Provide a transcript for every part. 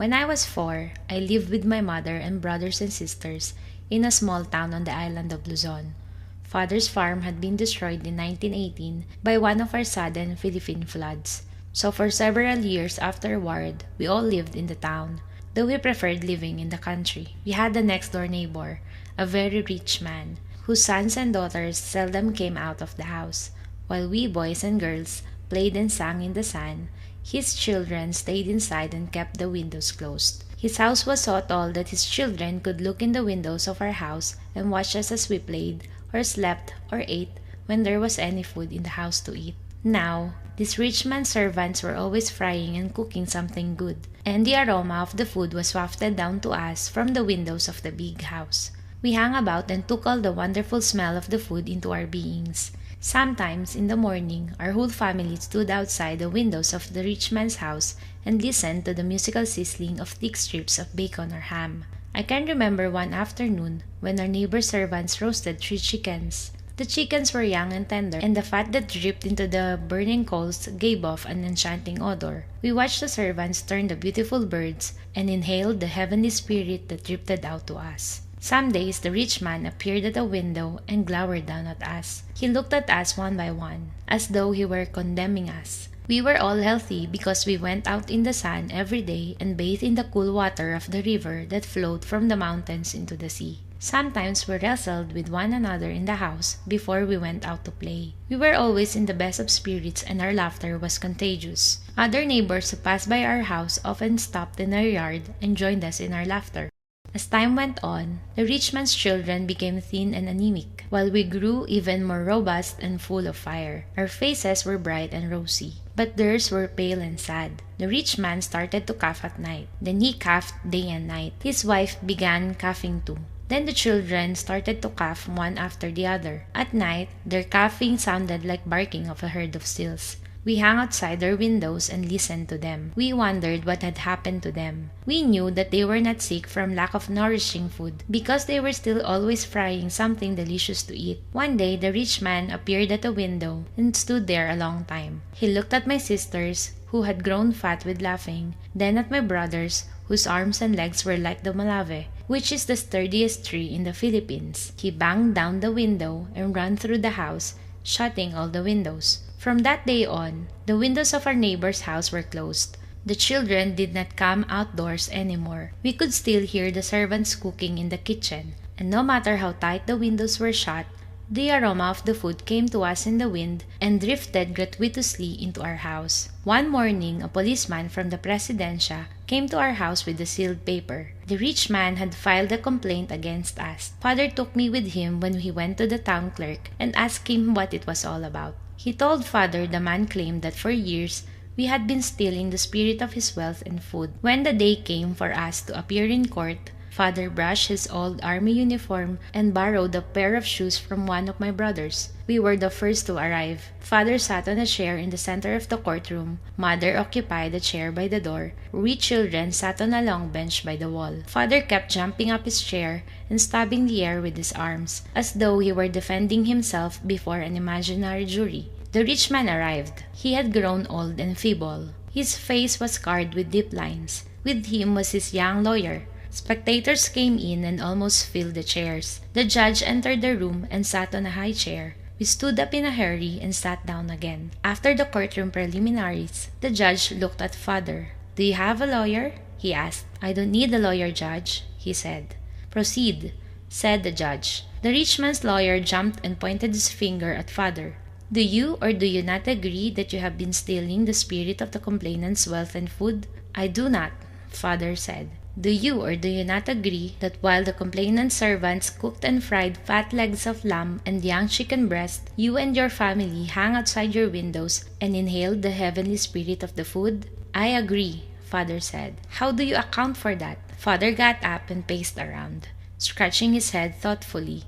When I was 4, I lived with my mother and brothers and sisters in a small town on the island of Luzon. Father's farm had been destroyed in 1918 by one of our sudden Philippine floods. So for several years afterward, we all lived in the town, though we preferred living in the country. We had a next-door neighbor, a very rich man, whose sons and daughters seldom came out of the house. While we boys and girls played and sang in the sun, his children stayed inside and kept the windows closed. His house was so tall that his children could look in the windows of our house and watch us as we played, or slept, or ate when there was any food in the house to eat. Now, this rich man's servants were always frying and cooking something good, and the aroma of the food was wafted down to us from the windows of the big house. We hung about and took all the wonderful smell of the food into our beings. Sometimes, in the morning, our whole family stood outside the windows of the rich man's house and listened to the musical sizzling of thick strips of bacon or ham. I can remember one afternoon when our neighbor's servants roasted 3 chickens. The chickens were young and tender, and the fat that dripped into the burning coals gave off an enchanting odor. We watched the servants turn the beautiful birds and inhaled the heavenly spirit that drifted out to us. Some days the rich man appeared at a window and glowered down at us. He looked at us one by one, as though he were condemning us. We were all healthy because we went out in the sun every day and bathed in the cool water of the river that flowed from the mountains into the sea. Sometimes we wrestled with one another in the house before we went out to play. We were always in the best of spirits and our laughter was contagious. Other neighbors who passed by our house often stopped in our yard and joined us in our laughter. As time went on, the rich man's children became thin and anemic, while we grew even more robust and full of fire. Our faces were bright and rosy, but theirs were pale and sad. The rich man started to cough at night. Then he coughed day and night. His wife began coughing too. Then the children started to cough one after the other. At night, their coughing sounded like barking of a herd of seals. We hung outside their windows and listened to them. We wondered what had happened to them. We knew that they were not sick from lack of nourishing food because they were still always frying something delicious to eat. One day, the rich man appeared at a window and stood there a long time. He looked at my sisters, who had grown fat with laughing, then at my brothers, whose arms and legs were like the malave, which is the sturdiest tree in the Philippines. He banged down the window and ran through the house, shutting all the windows. From that day on, the windows of our neighbor's house were closed. The children did not come outdoors anymore. We could still hear the servants cooking in the kitchen, and no matter how tight the windows were shut, the aroma of the food came to us in the wind and drifted gratuitously into our house. One morning, a policeman from the Presidencia came to our house with a sealed paper. The rich man had filed a complaint against us. Father took me with him when he went to the town clerk and asked him what it was all about. He told Father the man claimed that for years we had been stealing the spirit of his wealth and food. When the day came for us to appear in court, Father brushed his old army uniform and borrowed a pair of shoes from one of my brothers. We were the first to arrive. Father sat on a chair in the center of the courtroom. Mother occupied a chair by the door. We children sat on a long bench by the wall. Father kept jumping up his chair and stabbing the air with his arms, as though he were defending himself before an imaginary jury. The rich man arrived. He had grown old and feeble. His face was scarred with deep lines. With him was his young lawyer. Spectators came in and almost filled the chairs. The judge entered the room and sat on a high chair. We stood up in a hurry and sat down again. After the courtroom preliminaries, the judge looked at Father. "Do you have a lawyer?" he asked. "I don't need a lawyer, Judge," he said. "Proceed," said the judge. The rich man's lawyer jumped and pointed his finger at Father. "Do you or do you not agree that you have been stealing the spirit of the complainant's wealth and food?" "I do not," Father said. "Do you or do you not agree that while the complainant's servants cooked and fried fat legs of lamb and young chicken breast, you and your family hung outside your windows and inhaled the heavenly spirit of the food?" "I agree," Father said. "How do you account for that?" Father got up and paced around, scratching his head thoughtfully.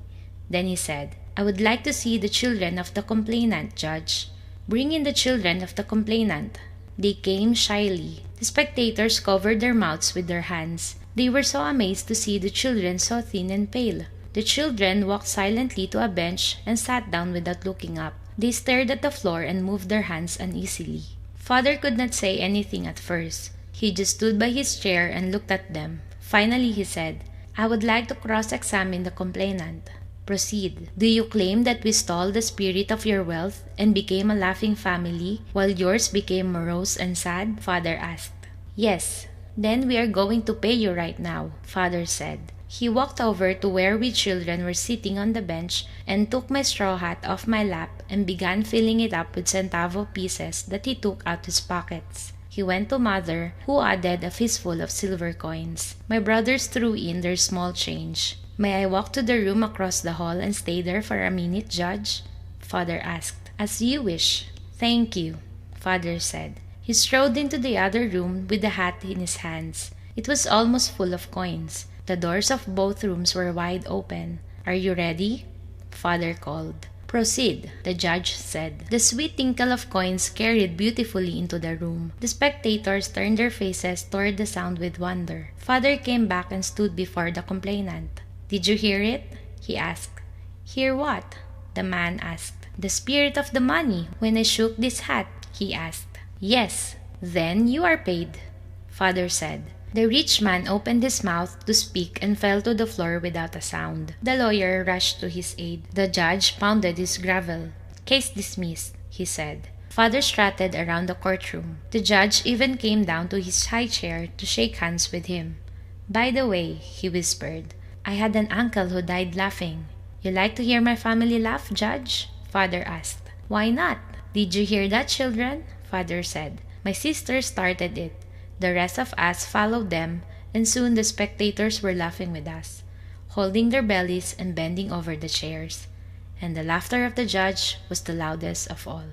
Then he said, "I would like to see the children of the complainant, Judge." "Bring in the children of the complainant." They came shyly. The spectators covered their mouths with their hands. They were so amazed to see the children so thin and pale. The children walked silently to a bench and sat down without looking up. They stared at the floor and moved their hands uneasily. Father could not say anything at first. He just stood by his chair and looked at them. Finally, he said, "I would like to cross-examine the complainant. Proceed. Do you claim that we stole the spirit of your wealth and became a laughing family while yours became morose and sad?" Father asked. "Yes." "Then we are going to pay you right now," Father said. He walked over to where we children were sitting on the bench and took my straw hat off my lap and began filling it up with centavo pieces that he took out his pockets. He went to Mother, who added a fistful of silver coins. My brothers threw in their small change. "May I walk to the room across the hall and stay there for a minute, Judge?" Father asked. "As you wish." "Thank you," Father said. He strode into the other room with the hat in his hands. It was almost full of coins. The doors of both rooms were wide open. "Are you ready?" Father called. "Proceed," the judge said. The sweet tinkle of coins carried beautifully into the room. The spectators turned their faces toward the sound with wonder. Father came back and stood before the complainant. "Did you hear it?" he asked. "Hear what?" the man asked. "The spirit of the money when I shook this hat," he asked. "Yes." "Then you are paid," Father said. The rich man opened his mouth to speak and fell to the floor without a sound. The lawyer rushed to his aid. The judge pounded his gavel. "Case dismissed," he said. Father strutted around the courtroom. The judge even came down to his high chair to shake hands with him. "By the way," he whispered, "I had an uncle who died laughing." "You like to hear my family laugh, Judge?" Father asked. "Why not?" "Did you hear that, children?" Father said. "My sister started it. The rest of us followed them, and soon the spectators were laughing with us, holding their bellies and bending over the chairs. And the laughter of the judge was the loudest of all.